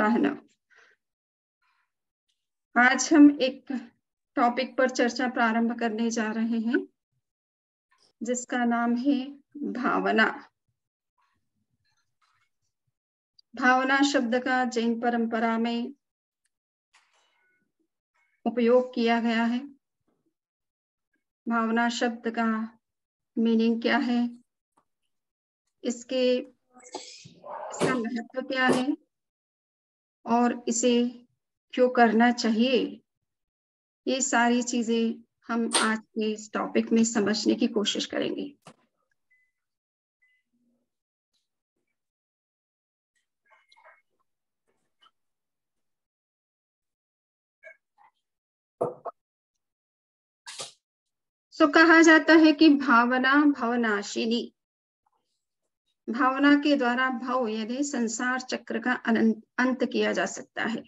सराहना। आज हम एक टॉपिक पर चर्चा प्रारंभ करने जा रहे हैं जिसका नाम है भावना। भावना शब्द का जैन परंपरा में उपयोग किया गया है। भावना शब्द का मीनिंग क्या है, इसका महत्व क्या है और इसे क्यों करना चाहिए, ये सारी चीजें हम आज के इस टॉपिक में समझने की कोशिश करेंगे। कहा जाता है कि भावना भवनाशिनी। भावना के द्वारा भव यानी संसार चक्र का अंत किया जा सकता है।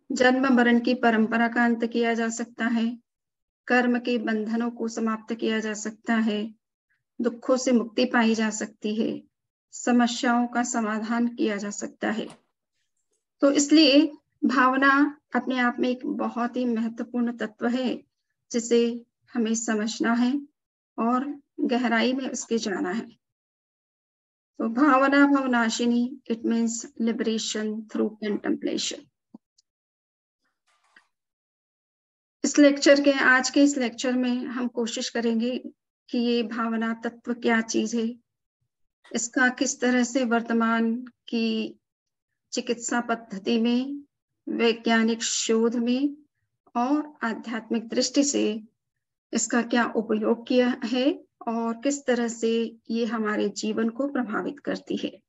जन्म मरण की परंपरा का अंत किया जा सकता है। कर्म के बंधनों को समाप्त किया जा सकता है। दुखों से मुक्ति पाई जा सकती है। समस्याओं का समाधान किया जा सकता है। तो इसलिए भावना अपने आप में एक बहुत ही महत्वपूर्ण तत्व है जिसे हमें समझना है और गहराई में उसके जाना है। तो भावना भवनाशिनी, it means liberation through contemplation. आज के इस लेक्चर में हम कोशिश करेंगे कि ये भावना तत्व क्या चीज है, इसका किस तरह से वर्तमान की चिकित्सा पद्धति में, वैज्ञानिक शोध में और आध्यात्मिक दृष्टि से इसका क्या उपयोग किया है और किस तरह से ये हमारे जीवन को प्रभावित करती है।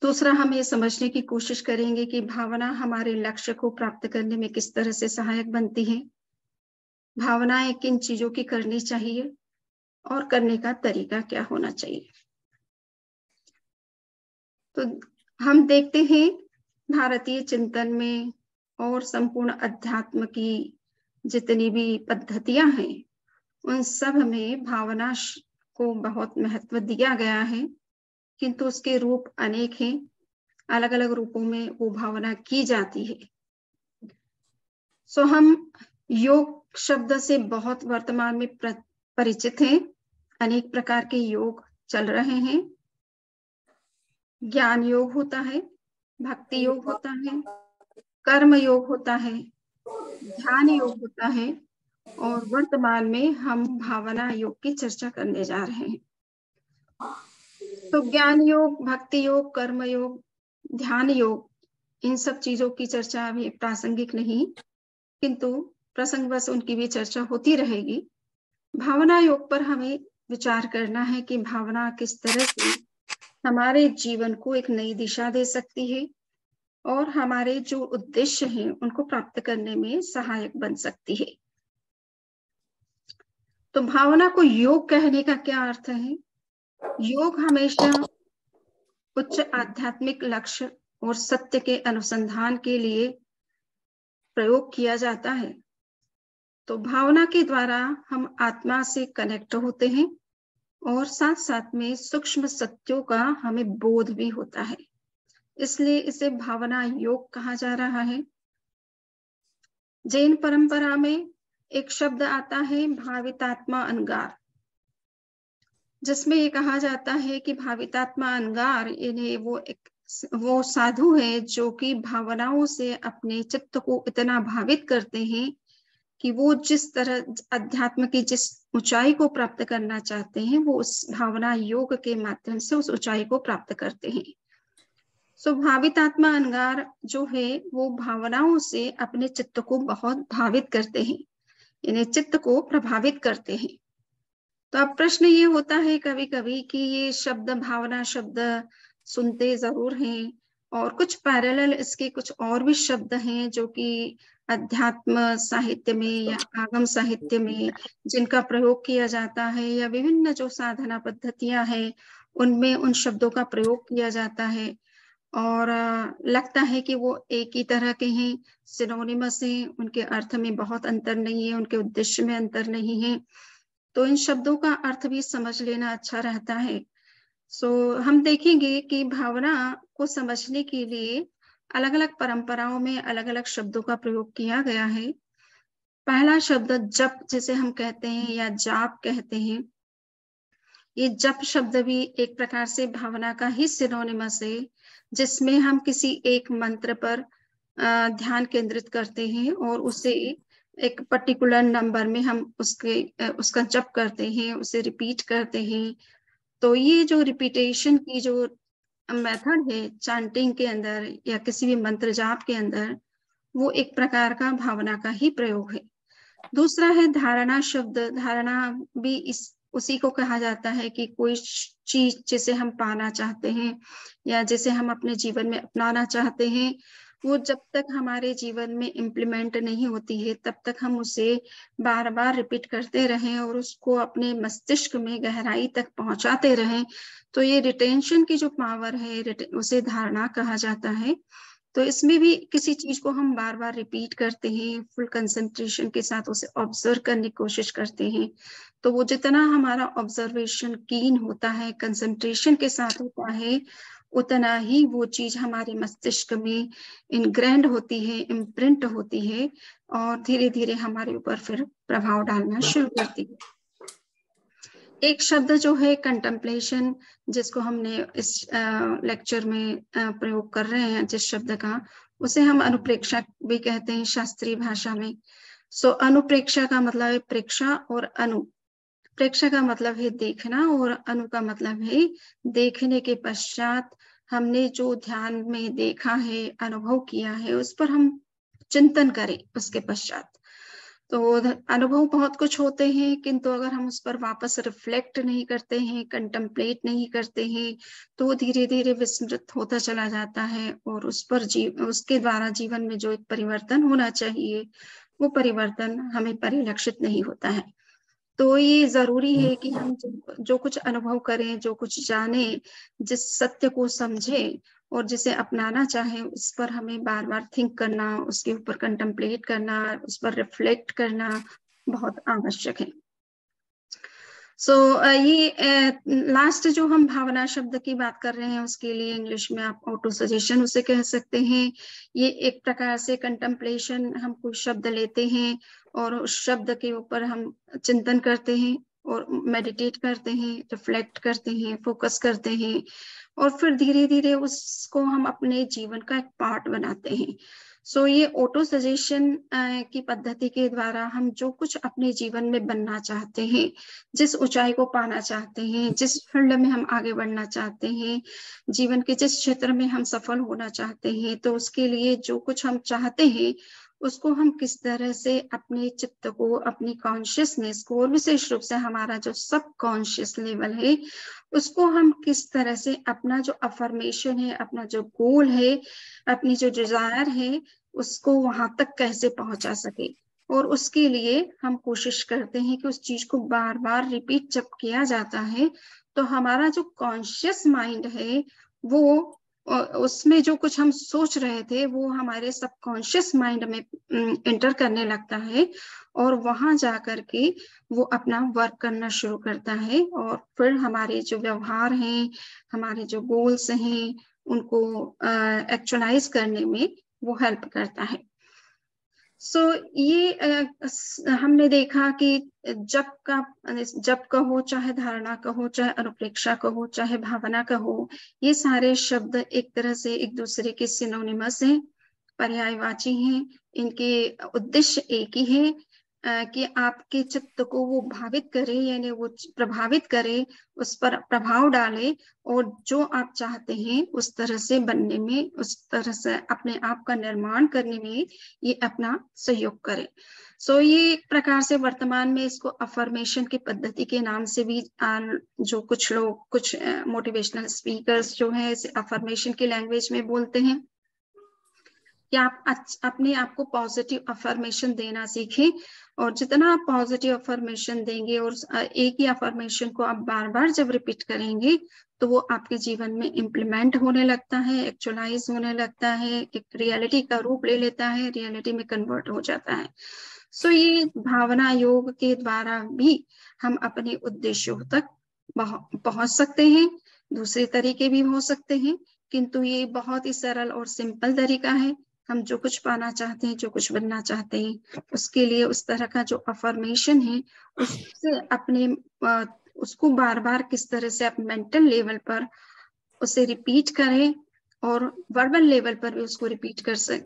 दूसरा, हम ये समझने की कोशिश करेंगे कि भावना हमारे लक्ष्य को प्राप्त करने में किस तरह से सहायक बनती है। भावनाएं किन चीजों की करनी चाहिए और करने का तरीका क्या होना चाहिए। तो हम देखते हैं भारतीय चिंतन में और संपूर्ण अध्यात्म की जितनी भी पद्धतियां हैं उन सब में भावना को बहुत महत्व दिया गया है, किंतु उसके रूप अनेक हैं। अलग अलग रूपों में वो भावना की जाती है। हम योग शब्द से बहुत वर्तमान में परिचित हैं। अनेक प्रकार के योग चल रहे हैं। ज्ञान योग होता है, भक्ति योग होता है, कर्म योग होता है, ध्यान योग होता है और वर्तमान में हम भावना योग की चर्चा करने जा रहे हैं। तो ज्ञान योग, भक्ति योग, कर्म योग, ध्यान योग, इन सब चीजों की चर्चा अभी प्रासंगिक नहीं, किंतु प्रसंगवश उनकी भी चर्चा होती रहेगी। भावना योग पर हमें विचार करना है कि भावना किस तरह से हमारे जीवन को एक नई दिशा दे सकती है और हमारे जो उद्देश्य हैं उनको प्राप्त करने में सहायक बन सकती है। तो भावना को योग कहने का क्या अर्थ है? योग हमेशा उच्च आध्यात्मिक लक्ष्य और सत्य के अनुसंधान के लिए प्रयोग किया जाता है। तो भावना के द्वारा हम आत्मा से कनेक्ट होते हैं और साथ साथ में सूक्ष्म सत्यों का हमें बोध भी होता है, इसलिए इसे भावना योग कहा जा रहा है। जैन परंपरा में एक शब्द आता है भावितात्मा अनगार, जिसमें ये कहा जाता है कि भावितात्मा अनगार यानी वो साधु है जो कि भावनाओं से अपने चित्त को इतना भावित करते हैं कि वो जिस तरह अध्यात्म की जिस ऊंचाई को प्राप्त करना चाहते हैं वो उस भावना योग के माध्यम से उस ऊंचाई को प्राप्त करते हैं। भावितात्मा अनगार जो है वो भावनाओं से अपने चित्त को बहुत भावित करते हैं, यानी चित्त को प्रभावित करते हैं। तो अब प्रश्न ये होता है कभी कभी कि ये शब्द भावना शब्द सुनते जरूर हैं और कुछ पैरेलल इसके कुछ और भी शब्द हैं जो कि अध्यात्म साहित्य में या आगम साहित्य में जिनका प्रयोग किया जाता है या विभिन्न जो साधना पद्धतियां हैं उनमें उन शब्दों का प्रयोग किया जाता है और लगता है कि वो एक ही तरह के हैं, सिनोनिमस हैं, उनके अर्थ में बहुत अंतर नहीं है, उनके उद्देश्य में अंतर नहीं है। तो इन शब्दों का अर्थ भी समझ लेना अच्छा रहता है। हम देखेंगे कि भावना को समझने के लिए अलग अलग परंपराओं में अलग अलग शब्दों का प्रयोग किया गया है। पहला शब्द जप जिसे हम कहते हैं या जाप कहते हैं, ये जप शब्द भी एक प्रकार से भावना का ही सिनोनिमस है, जिसमें हम किसी एक मंत्र पर ध्यान केंद्रित करते हैं और उसे एक पर्टिकुलर नंबर में हम उसका जप करते हैं, उसे रिपीट करते हैं। तो ये जो रिपीटेशन की जो मेथड है चैंटिंग के अंदर या किसी भी मंत्र जाप के अंदर, वो एक प्रकार का भावना का ही प्रयोग है। दूसरा है धारणा शब्द। धारणा भी इस उसी को कहा जाता है कि कोई चीज जिसे हम पाना चाहते हैं या जिसे हम अपने जीवन में अपनाना चाहते हैं, वो जब तक हमारे जीवन में इम्प्लीमेंट नहीं होती है तब तक हम उसे बार बार रिपीट करते रहें और उसको अपने मस्तिष्क में गहराई तक पहुंचाते रहें। तो ये रिटेंशन की जो पावर है उसे धारणा कहा जाता है। तो इसमें भी किसी चीज को हम बार बार रिपीट करते हैं, फुल कंसंट्रेशन के साथ उसे ऑब्जर्व करने की कोशिश करते हैं। तो वो जितना हमारा ऑब्जर्वेशन कीन होता है, कंसंट्रेशन के साथ होता है, उतना ही वो चीज हमारे मस्तिष्क में इनग्रैंड होती है, इम्प्रिंट होती है और धीरे धीरे हमारे ऊपर फिर प्रभाव डालना शुरू करती है। एक शब्द जो है कंटेम्पलेशन, जिसको हमने इस लेक्चर में प्रयोग कर रहे हैं, जिस शब्द का, उसे हम अनुप्रेक्षा भी कहते हैं शास्त्रीय भाषा में। सो अनुप्रेक्षा का मतलब है प्रेक्षा और अनु। प्रेक्षा का मतलब है देखना और अनु का मतलब है देखने के पश्चात हमने जो ध्यान में देखा है, अनुभव किया है, उस पर हम चिंतन करें उसके पश्चात। तो अनुभव बहुत कुछ होते हैं, किंतु अगर हम उस पर वापस रिफ्लेक्ट नहीं करते हैं, कंटेम्पलेट नहीं करते हैं, तो धीरे धीरे विस्मृत होता चला जाता है और उसके द्वारा जीवन में जो एक परिवर्तन होना चाहिए, वो परिवर्तन हमें परिलक्षित नहीं होता है। तो ये जरूरी है कि हम जो कुछ अनुभव करें, जो कुछ जाने, जिस सत्य को समझें और जिसे अपनाना चाहें, उस पर हमें बार बार थिंक करना, उसके ऊपर कंटेम्पलेट करना, उस पर रिफ्लेक्ट करना बहुत आवश्यक है। सो ये लास्ट जो हम भावना शब्द की बात कर रहे हैं, उसके लिए इंग्लिश में आप ऑटो सजेशन उसे कह सकते हैं। ये एक प्रकार से कंटेम्पलेशन, हम कोई शब्द लेते हैं और उस शब्द के ऊपर हम चिंतन करते हैं और मेडिटेट करते हैं, रिफ्लेक्ट करते हैं, फोकस करते हैं और फिर धीरे धीरे उसको हम अपने जीवन का एक पार्ट बनाते हैं। सो ये ऑटो सजेशन की पद्धति के द्वारा हम जो कुछ अपने जीवन में बनना चाहते हैं, जिस ऊंचाई को पाना चाहते हैं, जिस फील्ड में हम आगे बढ़ना चाहते हैं, जीवन के जिस क्षेत्र में हम सफल होना चाहते हैं, तो उसके लिए जो कुछ हम चाहते हैं उसको हम किस तरह से अपने चित्त को, अपनी कॉन्शियसनेस को और विशेष रूप से हमारा जो सब कॉन्शियस लेवल है, उसको हम किस तरह से अपना जो अफर्मेशन है, अपना जो गोल है, अपनी जो डिजायर है, उसको वहां तक कैसे पहुंचा सके। और उसके लिए हम कोशिश करते हैं कि उस चीज को बार बार रिपीट जब किया जाता है, तो हमारा जो कॉन्शियस माइंड है, वो उसमें जो कुछ हम सोच रहे थे वो हमारे सबकॉन्शियस माइंड में एंटर करने लगता है और वहां जाकर के वो अपना वर्क करना शुरू करता है और फिर हमारे जो व्यवहार हैं, हमारे जो गोल्स हैं, उनको एक्चुअलाइज करने में वो हेल्प करता है। सो ये हमने देखा कि जप का हो, चाहे धारणा का हो, चाहे अनुप्रेक्षा का हो, चाहे भावना का हो, ये सारे शब्द एक तरह से एक दूसरे के सिनोनिमस हैं, पर्यायवाची हैं। इनके उद्देश्य एक ही है कि आपके चित्त को वो भावित करे, यानी वो प्रभावित करे, उस पर प्रभाव डाले और जो आप चाहते हैं उस तरह से बनने में, उस तरह से अपने आप का निर्माण करने में ये अपना सहयोग करे। सो ये एक प्रकार से वर्तमान में इसको अफर्मेशन की पद्धति के नाम से भी जो कुछ लोग, कुछ मोटिवेशनल स्पीकर्स जो हैं, इसे अफर्मेशन की लैंग्वेज में बोलते हैं कि आप अपने आप को पॉजिटिव अफर्मेशन देना सीखें और जितना आप पॉजिटिव अफर्मेशन देंगे और एक ही अफर्मेशन को आप बार बार जब रिपीट करेंगे, तो वो आपके जीवन में इम्प्लीमेंट होने लगता है, एक्चुअलाइज होने लगता है, एक रियलिटी का रूप ले लेता है, रियलिटी में कन्वर्ट हो जाता है। सो ये भावना योग के द्वारा भी हम अपने उद्देश्यों तक पहुंच सकते हैं। दूसरे तरीके भी हो सकते हैं, किंतु ये बहुत ही सरल और सिंपल तरीका है। हम जो कुछ पाना चाहते हैं, जो कुछ बनना चाहते हैं, उसके लिए उस तरह का जो अफर्मेशन है, उससे अपने उसको बार बार किस तरह से आप मेंटल लेवल पर उसे रिपीट करें और वर्बल लेवल पर भी उसको रिपीट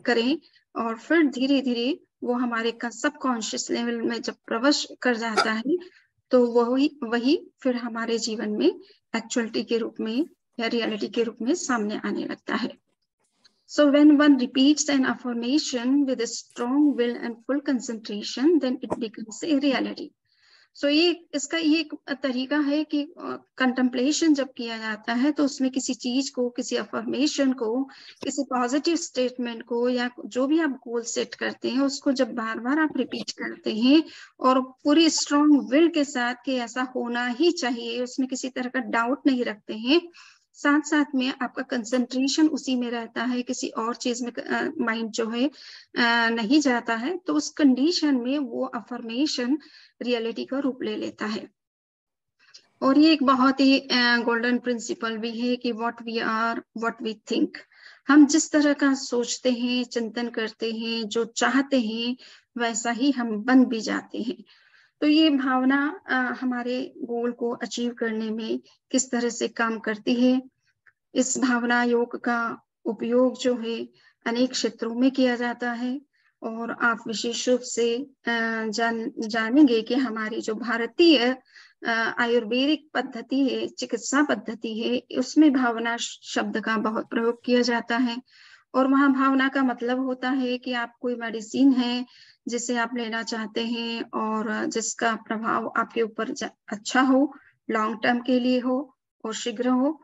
करें, और फिर धीरे धीरे वो हमारे सबकॉन्शियस लेवल में जब प्रवेश कर जाता है तो वही फिर हमारे जीवन में एक्चुअलिटी के रूप में या रियलिटी के रूप में सामने आने लगता है। So when one repeats an affirmation with a strong will and full concentration, then it becomes a reality. So ये इसका ये एक तरीका है कि कंटेम्पलेशन जब किया जाता है तो उसमें किसी चीज को, किसी अफर्मेशन को, किसी पॉजिटिव स्टेटमेंट को या जो भी आप गोल सेट करते हैं उसको जब बार बार आप रिपीट करते हैं और पूरी स्ट्रॉन्ग विल के साथ कि ऐसा होना ही चाहिए, उसमें किसी तरह का डाउट नहीं रखते हैं, साथ साथ में आपका कंसंट्रेशन उसी में रहता है, किसी और चीज में माइंड जो है नहीं जाता है, तो उस कंडीशन में वो अफर्मेशन रियलिटी का रूप ले लेता है। और ये एक बहुत ही गोल्डन प्रिंसिपल भी है कि what we are what we think. हम जिस तरह का सोचते हैं, चिंतन करते हैं, जो चाहते हैं, वैसा ही हम बन भी जाते हैं। तो ये भावना हमारे गोल को अचीव करने में किस तरह से काम करती है, इस भावना योग का उपयोग जो है अनेक क्षेत्रों में किया जाता है। और आप विशेष रूप से जानेंगे कि हमारी जो भारतीय आयुर्वेदिक पद्धति है, चिकित्सा पद्धति है, उसमें भावना शब्द का बहुत प्रयोग किया जाता है। और वहाँ भावना का मतलब होता है कि आप कोई मेडिसिन है जिसे आप लेना चाहते हैं और जिसका प्रभाव आपके ऊपर अच्छा हो, लॉन्ग टर्म के लिए हो और शीघ्र हो,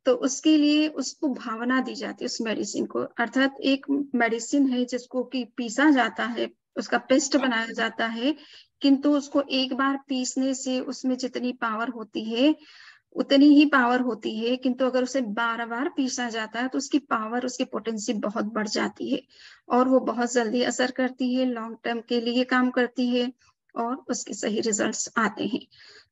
तो उसके लिए उसको भावना दी जाती है उस मेडिसिन को। अर्थात एक मेडिसिन है जिसको कि पीसा जाता है, उसका पेस्ट बनाया जाता है, किंतु उसको एक बार पीसने से उसमें जितनी पावर होती है उतनी ही पावर होती है, किंतु अगर उसे बार बार पीसा जाता है तो उसकी पावर, उसकी पोटेंसी बहुत बढ़ जाती है और वो बहुत जल्दी असर करती है, लॉन्ग टर्म के लिए काम करती है और उसके सही रिजल्ट्स आते हैं।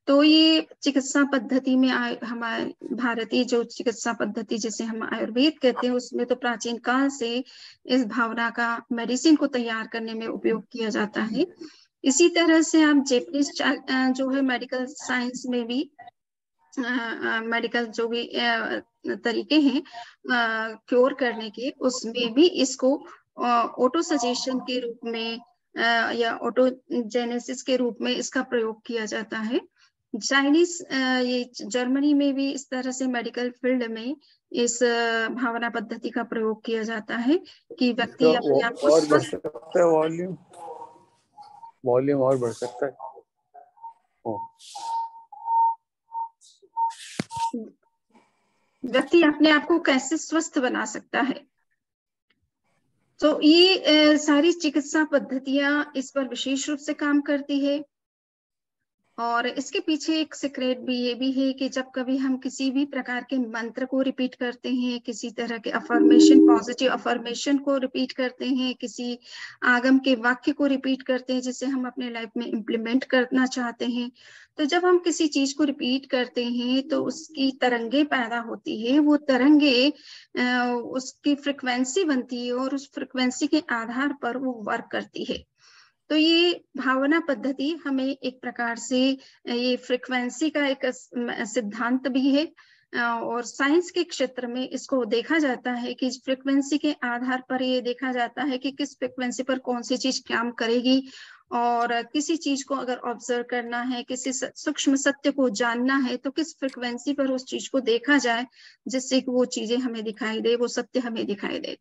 तो ये चिकित्सा पद्धति में हमारे भारतीय जो चिकित्सा पद्धति जिसे हम आयुर्वेद कहते हैं, उसमें तो प्राचीन काल से इस भावना का मेडिसिन को तैयार करने में उपयोग किया जाता है। इसी तरह से आप जैपनीज जो है मेडिकल साइंस में भी मेडिकल जो भी तरीके हैं क्योर करने के, उसमें भी इसको ऑटो सजेशन के रूप में या ऑटोजेनेसिस के रूप में इसका प्रयोग किया जाता है। चाइनीज ये जर्मनी में भी इस तरह से मेडिकल फील्ड में इस भावना पद्धति का प्रयोग किया जाता है कि व्यक्ति अपने आप को और बढ़ सकता है, वॉल्यूम और बढ़ सकता है। व्यक्ति अपने आप को कैसे स्वस्थ बना सकता है। तो ये सारी चिकित्सा पद्धतियां इस पर विशेष रूप से काम करती है। और इसके पीछे एक सीक्रेट भी ये भी है कि जब कभी हम किसी भी प्रकार के मंत्र को रिपीट करते हैं, किसी तरह के अफर्मेशन, पॉजिटिव अफर्मेशन को रिपीट करते हैं, किसी आगम के वाक्य को रिपीट करते हैं जिसे हम अपने लाइफ में इम्प्लीमेंट करना चाहते हैं, तो जब हम किसी चीज को रिपीट करते हैं तो उसकी तरंगे पैदा होती है। वो तरंगे उसकी फ्रिक्वेंसी बनती है और उस फ्रिक्वेंसी के आधार पर वो वर्क करती है। तो ये भावना पद्धति हमें एक प्रकार से ये फ्रिक्वेंसी का एक सिद्धांत भी है और साइंस के क्षेत्र में इसको देखा जाता है कि फ्रिक्वेंसी के आधार पर ये देखा जाता है कि किस फ्रिक्वेंसी पर कौन सी चीज काम करेगी। और किसी चीज को अगर ऑब्जर्व करना है, किसी सूक्ष्म सत्य को जानना है, तो किस फ्रिक्वेंसी पर उस चीज को देखा जाए जिससे कि वो चीजें हमें दिखाई दे, वो सत्य हमें दिखाई दे।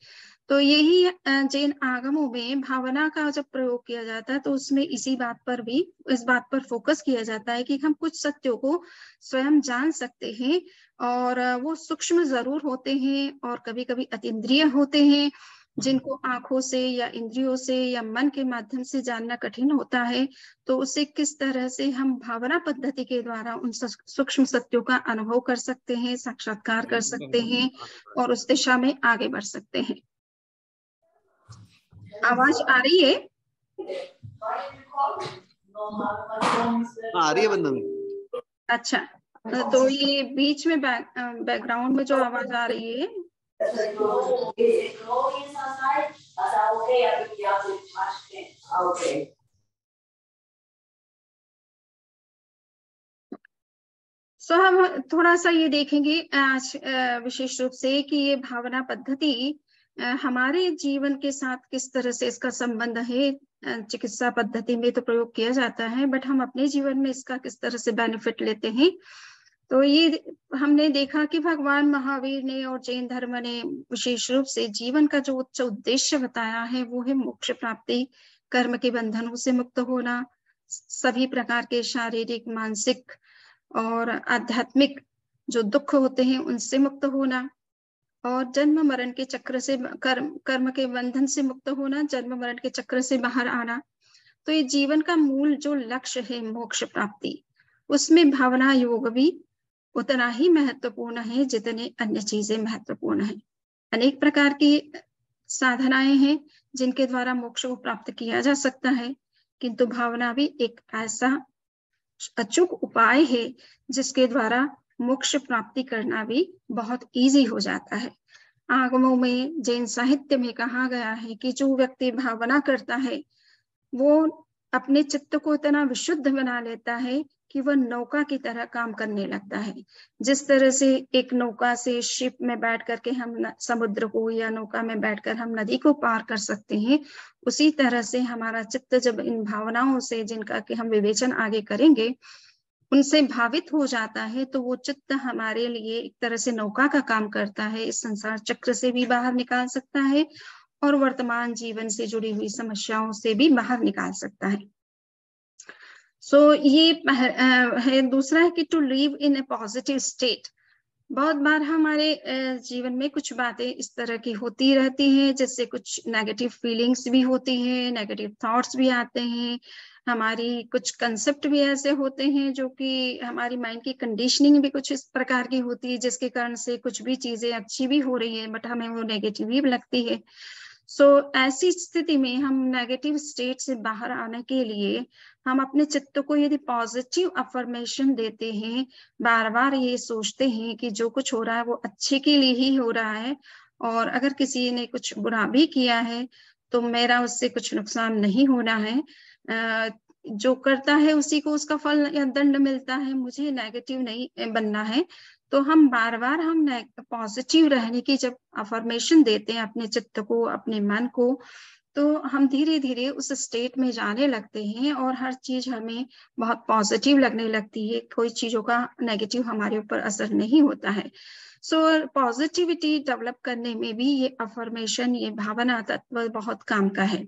तो यही जैन आगमों में भावना का जब प्रयोग किया जाता है तो उसमें इसी बात पर भी, इस बात पर फोकस किया जाता है कि हम कुछ सत्यों को स्वयं जान सकते हैं और वो सूक्ष्म जरूर होते हैं और कभी कभी अतीन्द्रिय होते हैं, जिनको आंखों से या इंद्रियों से या मन के माध्यम से जानना कठिन होता है। तो उसे किस तरह से हम भावना पद्धति के द्वारा उन सूक्ष्म सत्यों का अनुभव कर सकते हैं, साक्षात्कार कर सकते हैं और उस दिशा में आगे बढ़ सकते हैं। आवाज आ रही है? आ रही है बंदम। अच्छा, तो ये बीच में बैकग्राउंड में जो आवाज आ रही है सो हम थोड़ा सा ये देखेंगे आज विशेष रूप से कि ये भावना पद्धति हमारे जीवन के साथ किस तरह से इसका संबंध है। चिकित्सा पद्धति में तो प्रयोग किया जाता है, बट हम अपने जीवन में इसका किस तरह से बेनिफिट लेते हैं। तो ये हमने देखा कि भगवान महावीर ने और जैन धर्म ने विशेष रूप से जीवन का जो उच्च उद्देश्य बताया है वो है मोक्ष प्राप्ति, कर्म के बंधनों से मुक्त होना, सभी प्रकार के शारीरिक, मानसिक और आध्यात्मिक जो दुख होते हैं उनसे मुक्त होना, और जन्म मरण के चक्र से कर्म के बंधन से मुक्त होना, जन्म मरण के चक्र से बाहर आना। तो ये जीवन का मूल जो लक्ष्य है मोक्ष प्राप्ति, उसमें भावना योग भी उतना ही महत्वपूर्ण है जितने अन्य चीजें महत्वपूर्ण है। अनेक प्रकार की साधनाएं हैं जिनके द्वारा मोक्ष को प्राप्त किया जा सकता है, किंतु भावना भी एक ऐसा अचूक उपाय है जिसके द्वारा मोक्ष प्राप्ति करना भी बहुत इजी हो जाता है। आगमों में, जैन साहित्य में कहा गया है कि जो व्यक्ति भावना करता है वो अपने चित्त को इतना विशुद्ध बना लेता है कि वह नौका की तरह काम करने लगता है। जिस तरह से एक नौका से शिप में बैठ करके हम समुद्र को, या नौका में बैठकर हम नदी को पार कर सकते हैं, उसी तरह से हमारा चित्त जब इन भावनाओं से, जिनका कि हम विवेचन आगे करेंगे, उनसे भावित हो जाता है, तो वो चित्त हमारे लिए एक तरह से नौका का काम करता है। इस संसार चक्र से भी बाहर निकाल सकता है और वर्तमान जीवन से जुड़ी हुई समस्याओं से भी बाहर निकाल सकता है। सो ये है। दूसरा है कि to live in a positive state. बहुत बार हमारे जीवन में कुछ बातें इस तरह की होती रहती हैं, जिससे कुछ नेगेटिव फीलिंग्स भी होती हैं, नेगेटिव थॉट्स भी आते हैं, हमारी कुछ कंसेप्ट भी ऐसे होते हैं जो कि हमारी माइंड की कंडीशनिंग भी कुछ इस प्रकार की होती है, जिसके कारण से कुछ भी चीजें अच्छी भी हो रही है बट हमें वो नेगेटिव ही लगती है। ऐसी स्थिति में हम नेगेटिव स्टेट से बाहर आने के लिए हम अपने चित्त को यदि पॉजिटिव अफर्मेशन देते हैं, बार बार ये सोचते हैं कि जो कुछ हो रहा है वो अच्छे के लिए ही हो रहा है, और अगर किसी ने कुछ बुरा भी किया है तो मेरा उससे कुछ नुकसान नहीं होना है, जो करता है उसी को उसका फल या दंड मिलता है, मुझे नेगेटिव नहीं बनना है। तो हम बार बार हम पॉजिटिव रहने की जब अफर्मेशन देते हैं अपने चित्त को, अपने मन को, तो हम धीरे धीरे उस स्टेट में जाने लगते हैं और हर चीज हमें बहुत पॉजिटिव लगने लगती है, कोई चीजों का नेगेटिव हमारे ऊपर असर नहीं होता है। पॉजिटिविटी डेवलप करने में भी ये अफर्मेशन, ये भावना तत्व बहुत काम का है।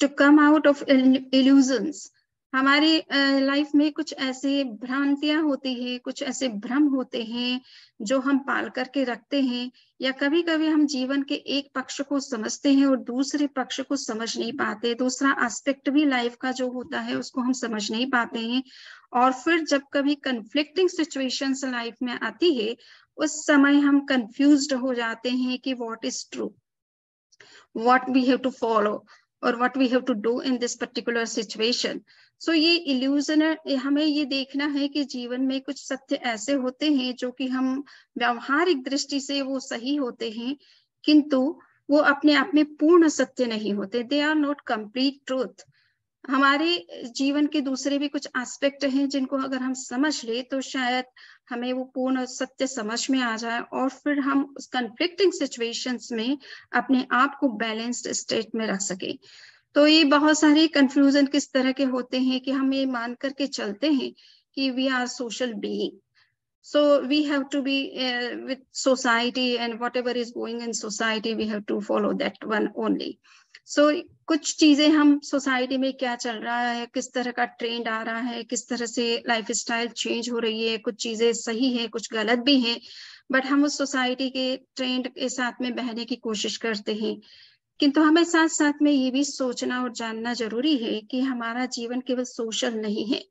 To come out of illusions. हमारी लाइफ में कुछ ऐसे भ्रांतियां होती है, कुछ ऐसे भ्रम होते हैं जो हम पाल करके रखते हैं, या कभी कभी हम जीवन के एक पक्ष को समझते हैं और दूसरे पक्ष को समझ नहीं पाते, दूसरा एस्पेक्ट भी लाइफ का जो होता है उसको हम समझ नहीं पाते हैं, और फिर जब कभी कंफ्लिक्टिंग सिचुएशंस लाइफ में आती है उस समय हम कंफ्यूज्ड हो जाते हैं कि what is true, what we have to follow और what we have to do in this particular situation. ये इल्यूजन है, हमें ये देखना है कि जीवन में कुछ सत्य ऐसे होते हैं जो कि हम व्यावहारिक दृष्टि से वो सही होते हैं, किंतु वो अपने आप में पूर्ण सत्य नहीं होते, they are not complete truth. हमारे जीवन के दूसरे भी कुछ एस्पेक्ट हैं जिनको अगर हम समझ ले तो शायद हमें वो पूर्ण सत्य समझ में आ जाए, और फिर हम उस कन्फ्लिक्टिंग सिचुएशंस में अपने आप को बैलेंस्ड स्टेट में रख सके। तो ये बहुत सारे कंफ्यूजन किस तरह के होते हैं कि हम ये मान करके चलते हैं कि we are social being, so we have to be with society, and whatever is going in society we have to follow that one only. कुछ चीजें हम सोसाइटी में क्या चल रहा है, किस तरह का ट्रेंड आ रहा है, किस तरह से लाइफ स्टाइल चेंज हो रही है, कुछ चीजें सही है कुछ गलत भी है, बट हम उस सोसाइटी के ट्रेंड के साथ में बहने की कोशिश करते हैं। किंतु हमें साथ साथ में ये भी सोचना और जानना जरूरी है कि हमारा जीवन केवल सोशल नहीं है।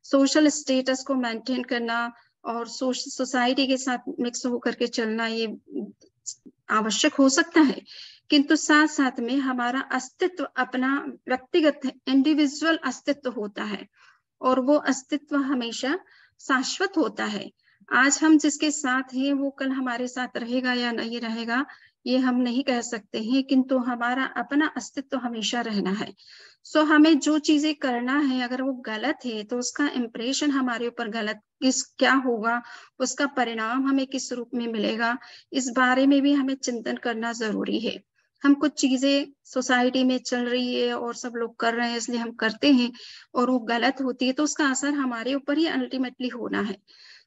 सोशल स्टेटस को मेंटेन करना और सोसाइटी के साथ मिक्स होकर के चलना ये आवश्यक हो सकता है, किंतु साथ साथ में हमारा अस्तित्व अपना व्यक्तिगत इंडिविजुअल अस्तित्व होता है, और वो अस्तित्व हमेशा शाश्वत होता है। आज हम जिसके साथ हैं वो कल हमारे साथ रहेगा या नहीं रहेगा ये हम नहीं कह सकते हैं, किंतु हमारा अपना अस्तित्व हमेशा रहना है। सो हमें जो चीजें करना है अगर वो गलत है तो उसका इम्प्रेशन हमारे ऊपर गलत क्या होगा, उसका परिणाम हमें किस रूप में मिलेगा, इस बारे में भी हमें चिंतन करना जरूरी है। हम कुछ चीजें सोसाइटी में चल रही है और सब लोग कर रहे हैं इसलिए हम करते हैं और वो गलत होती है तो उसका असर हमारे ऊपर ही अल्टीमेटली होना है।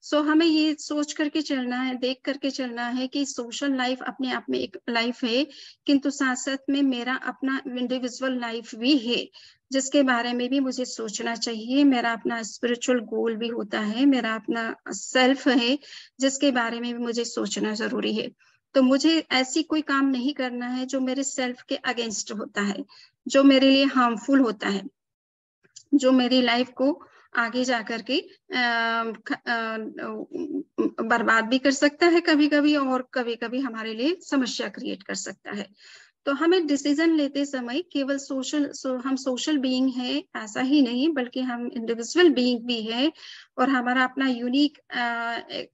सो हमें ये सोच करके चलना है, देख करके चलना है कि सोशल लाइफ अपने आप में एक लाइफ है, किंतु साथ साथ में मेरा अपना इंडिविजुअल लाइफ भी है जिसके बारे में भी मुझे सोचना चाहिए। मेरा अपना स्पिरिचुअल गोल भी होता है, मेरा अपना सेल्फ है जिसके बारे में भी मुझे सोचना जरूरी है। तो मुझे ऐसी कोई काम नहीं करना है जो मेरे सेल्फ के अगेंस्ट होता है, जो मेरे लिए हार्मफुल होता है, जो मेरी लाइफ को आगे जाकर के बर्बाद भी कर सकता है कभी कभी, और कभी कभी हमारे लिए समस्या क्रिएट कर सकता है। तो हमें डिसीजन लेते समय केवल हम सोशल बीइंग है ऐसा ही नहीं, बल्कि हम इंडिविजुअल बीइंग भी है और हमारा अपना यूनिक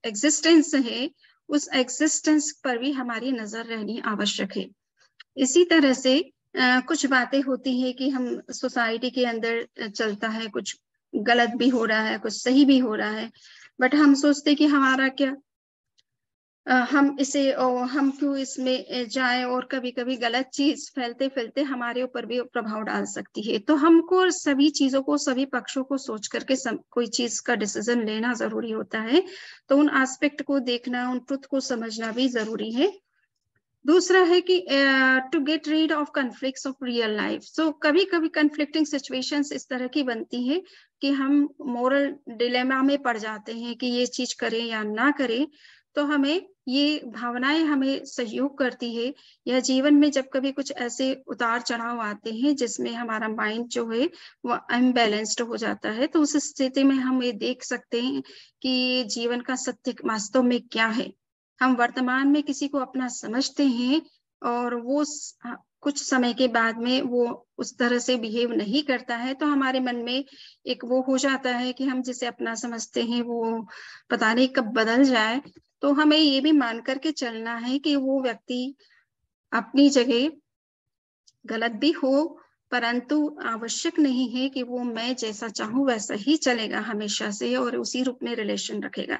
एग्जिस्टेंस है, उस एग्जिस्टेंस पर भी हमारी नजर रहनी आवश्यक है। इसी तरह से कुछ बातें होती है कि हम सोसाइटी के अंदर चलता है, कुछ गलत भी हो रहा है, कुछ सही भी हो रहा है, बट हम सोचते कि हमारा क्या, हम क्यों इसमें जाए, और कभी कभी गलत चीज फैलते फैलते हमारे ऊपर भी प्रभाव डाल सकती है। तो हमको सभी चीजों को, सभी पक्षों को सोच करके कोई चीज का डिसीजन लेना जरूरी होता है। तो उन एस्पेक्ट को देखना, उन ट्रुथ को समझना भी जरूरी है। दूसरा है कि to get rid of conflicts of real life. So कभी कभी कन्फ्लिक्टिंग सिचुएशंस इस तरह की बनती है कि हम मोरल डिलेमा में पड़ जाते हैं कि ये चीज करें या ना करें। तो हमें ये भावनाएं हमें सहयोग करती है, या जीवन में जब कभी कुछ ऐसे उतार चढ़ाव आते हैं जिसमें हमारा माइंड जो है वो अनबैलेंस्ड हो जाता है, तो उस स्थिति में हम ये देख सकते हैं कि जीवन का सत्य वास्तव में क्या है। हम वर्तमान में किसी को अपना समझते हैं और वो कुछ समय के बाद में वो उस तरह से बिहेव नहीं करता है, तो हमारे मन में एक वो हो जाता है कि हम जिसे अपना समझते हैं वो पता नहीं कब बदल जाए। तो हमें ये भी मान करके चलना है कि वो व्यक्ति अपनी जगह गलत भी हो, परंतु आवश्यक नहीं है कि वो मैं जैसा चाहूं वैसा ही चलेगा हमेशा से और उसी रूप में रिलेशन रखेगा।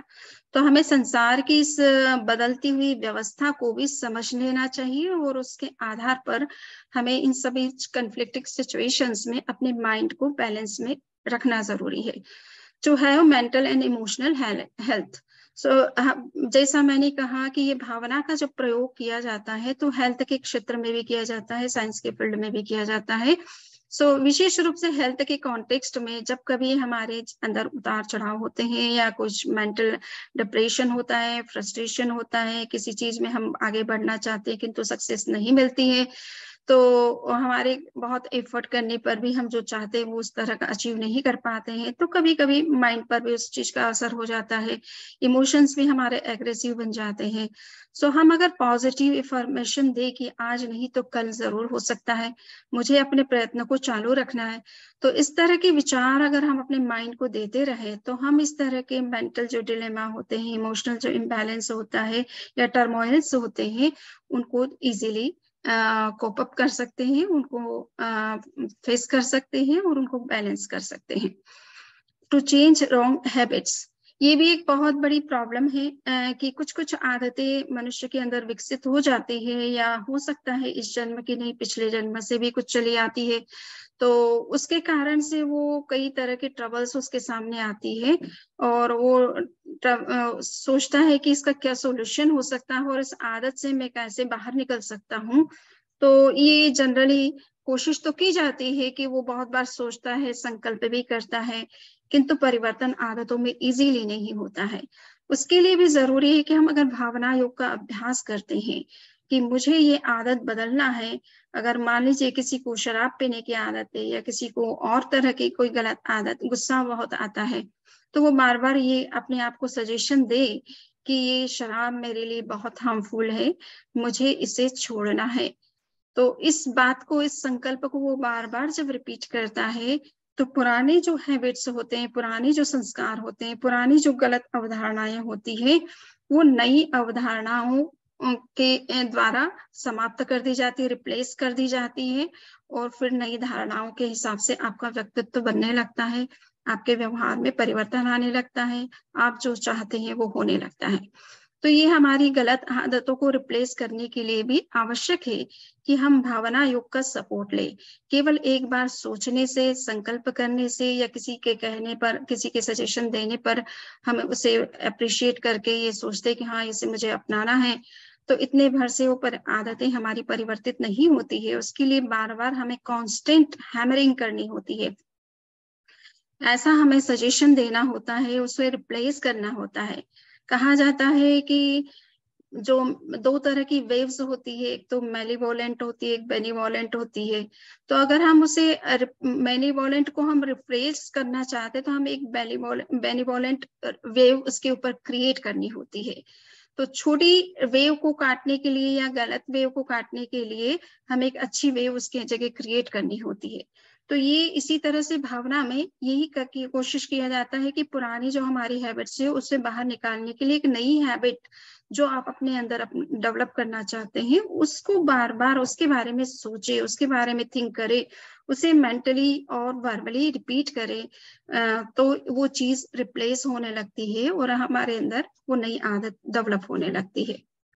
तो हमें संसार की इस बदलती हुई व्यवस्था को भी समझ लेना चाहिए और उसके आधार पर हमें इन सभी कन्फ्लिक्टिंग सिचुएशंस में अपने माइंड को बैलेंस में रखना जरूरी है। To have mental and emotional health. So जैसा मैंने कहा कि ये भावना का जब प्रयोग किया जाता है तो हेल्थ के क्षेत्र में भी किया जाता है, साइंस के फील्ड में भी किया जाता है। सो विशेष रूप से हेल्थ के कॉन्टेक्स्ट में जब कभी हमारे अंदर उतार चढ़ाव होते हैं या कुछ मेंटल डिप्रेशन होता है, फ्रस्ट्रेशन होता है, किसी चीज में हम आगे बढ़ना चाहते हैं किंतु सक्सेस नहीं मिलती है, तो हमारे बहुत एफर्ट करने पर भी हम जो चाहते हैं वो उस तरह का अचीव नहीं कर पाते हैं, तो कभी कभी माइंड पर भी उस चीज का असर हो जाता है, इमोशंस भी हमारे एग्रेसिव बन जाते हैं। सो हम अगर पॉजिटिव इंफॉर्मेशन दे कि आज नहीं तो कल जरूर हो सकता है, मुझे अपने प्रयत्न को चालू रखना है, तो इस तरह के विचार अगर हम अपने माइंड को देते रहे तो हम इस तरह के मेंटल जो डिलेमा होते हैं, इमोशनल जो इम्बैलेंस होता है या टर्मोइल्स होते हैं, उनको इजीली कोप अप कर सकते हैं, उनको फेस कर सकते हैं और उनको बैलेंस कर सकते हैं। टू चेंज रॉन्ग हैबिट्स, ये भी एक बहुत बड़ी प्रॉब्लम है कि कुछ कुछ आदतें मनुष्य के अंदर विकसित हो जाती है, या हो सकता है इस जन्म की नहीं पिछले जन्म से भी कुछ चली आती है, तो उसके कारण से वो कई तरह की ट्रबल्स उसके सामने आती है और वो सोचता है कि इसका क्या सॉल्यूशन हो सकता है और इस आदत से मैं कैसे बाहर निकल सकता हूँ। तो ये जनरली कोशिश तो की जाती है कि वो बहुत बार सोचता है, संकल्प भी करता है, किंतु परिवर्तन आदतों में इजीली नहीं होता है। उसके लिए भी जरूरी है कि हम अगर भावना योग का अभ्यास करते हैं कि मुझे ये आदत बदलना है, अगर मान लीजिए किसी को शराब पीने की आदत है या किसी को और तरह की कोई गलत आदत, गुस्सा बहुत आता है, तो वो बार बार ये अपने आप को सजेशन दे कि ये शराब मेरे लिए बहुत हार्मफुल है, मुझे इसे छोड़ना है। तो इस बात को, इस संकल्प को वो बार बार जब रिपीट करता है तो पुराने जो हैबिट्स होते हैं, पुराने जो संस्कार होते हैं, पुरानी जो गलत अवधारणाएं होती है, वो नई अवधारणाओं के द्वारा समाप्त कर दी जाती है, रिप्लेस कर दी जाती है, और फिर नई धारणाओं के हिसाब से आपका व्यक्तित्व बनने लगता है, आपके व्यवहार में परिवर्तन आने लगता है, आप जो चाहते हैं वो होने लगता है। तो ये हमारी गलत आदतों को रिप्लेस करने के लिए भी आवश्यक है कि हम भावना योग का सपोर्ट लें। केवल एक बार सोचने से, संकल्प करने से, या किसी के कहने पर, किसी के सजेशन देने पर हम उसे अप्रिशिएट करके ये सोचते कि हाँ इसे मुझे अपनाना है, तो इतने भर से वो आदतें हमारी परिवर्तित नहीं होती है। उसके लिए बार बार हमें कांस्टेंट हैमरिंग करनी होती है, ऐसा हमें सजेशन देना होता है, उसे रिप्लेस करना होता है। कहा जाता है कि जो दो तरह की वेव्स होती है, एक तो मेलीवोलेंट होती है, एक बेनिवोलेंट होती है। तो अगर हम उसे मेलीवोलेंट को हम रिप्लेस करना चाहते हैं तो हम एक बेनिवोलेंट वेव उसके ऊपर क्रिएट करनी होती है। तो छोटी वेव को काटने के लिए या गलत वेव को काटने के लिए हमें एक अच्छी वेव उसके जगह क्रिएट करनी होती है। तो ये इसी तरह से भावना में यही कोशिश किया जाता है कि पुरानी जो हमारी हैबिट्स है उससे बाहर निकालने के लिए एक नई हैबिट जो आप अपने अंदर डेवलप करना चाहते हैं, उसको बार बार उसके बारे में सोचे, उसके बारे में थिंक करे, उसे मेंटली और वर्बली रिपीट करे, तो वो चीज रिप्लेस होने लगती है और हमारे अंदर वो नई आदत डेवलप होने लगती है।